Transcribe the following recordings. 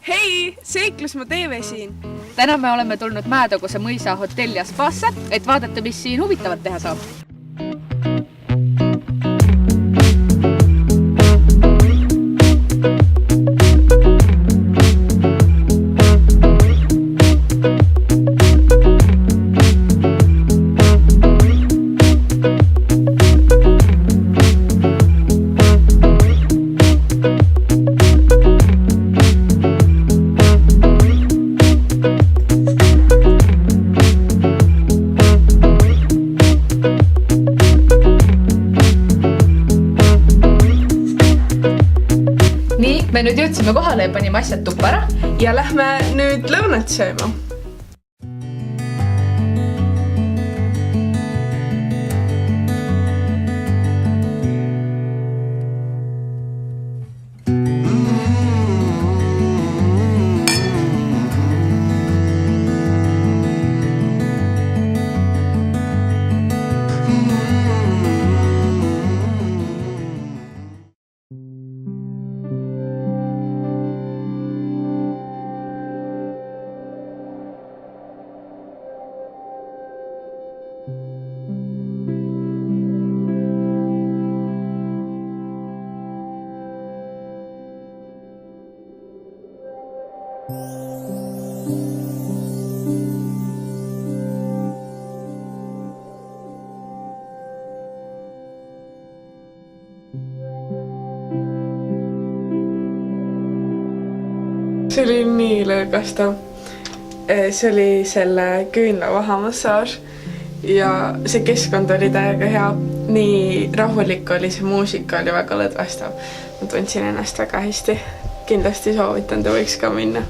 Hei, Seiklusmaa TV siin. Täna me oleme tulnud Mäetaguse mõisa hotelli ja spaasse, et vaadata, mis siin huvitavat teha saab. Me nüüd jõudsime kohale ja panime asjad tuppa ära. Ja lähme nüüd lõunat sööma. See oli nii lõõgastav. See oli selle küünlavahamassaž ja see keskkond oli täiega hea. Nii rahulik oli, see muusika oli väga lõdvastav. Ma tundsin ennast väga hästi. Kindlasti soovitan, ta võiks ka minna.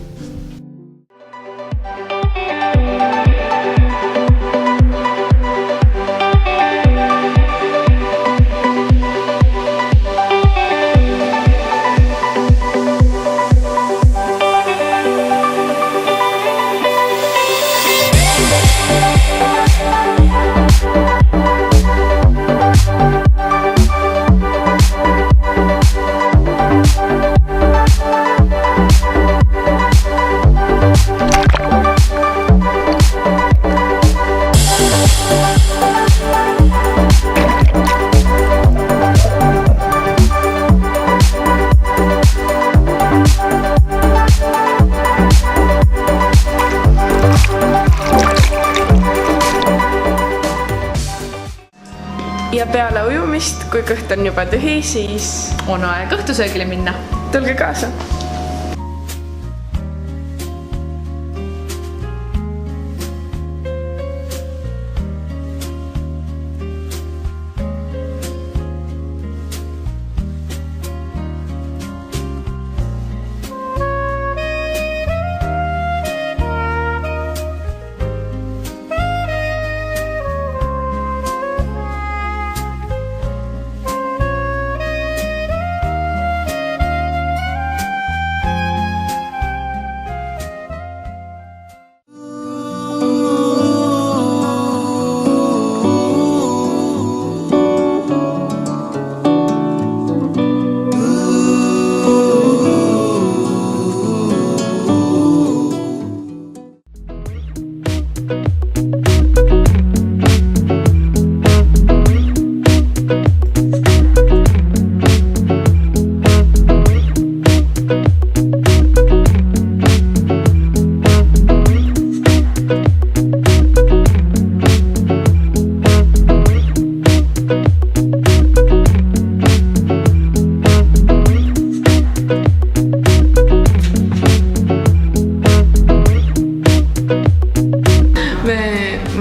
Ja peale ujumist, kui kõht on juba tühi, siis on aeg õhtusöögile minna. Tulge kaasa!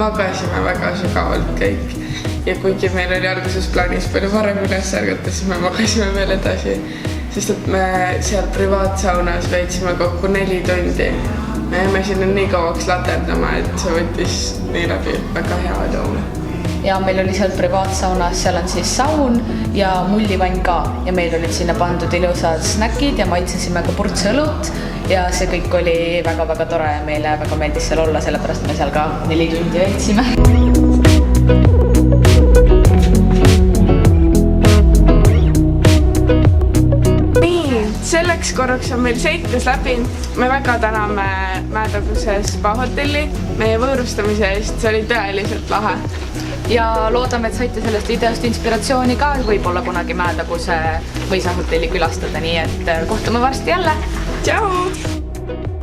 Magasime väga sügavalt kõik ja kuigi meil oli alguses plaanis palju varem üles ärgata, siis me magasime veel edasi, sest et me seal privaatsaunas veetsime kokku 4 tundi. Me jäime sinna nii kauaks laterdama, et see võttis nii läbi väga hea oli. Ja meil oli seal privaatsaunas, seal on siis saun ja mullivann ka ja meil olid sinna pandud ilusad snäkid ja maitsesime ka purtsõlut ja see kõik oli väga-väga tore ja meile väga meeldis seal olla, sellepärast me seal ka 4 tundi veetsime. Nii, selleks selleks korraks on meil seiklus läbi. Me väga täname Mäetaguse spa hotelli meie võõrustamise eest, see oli tõeliselt lahe. Ja loodame, et saite sellest videost inspiratsiooni ka võib-olla kunagi Mäetaguse mõisahotelli külastada, nii et kohtume varsti jälle. Tšau!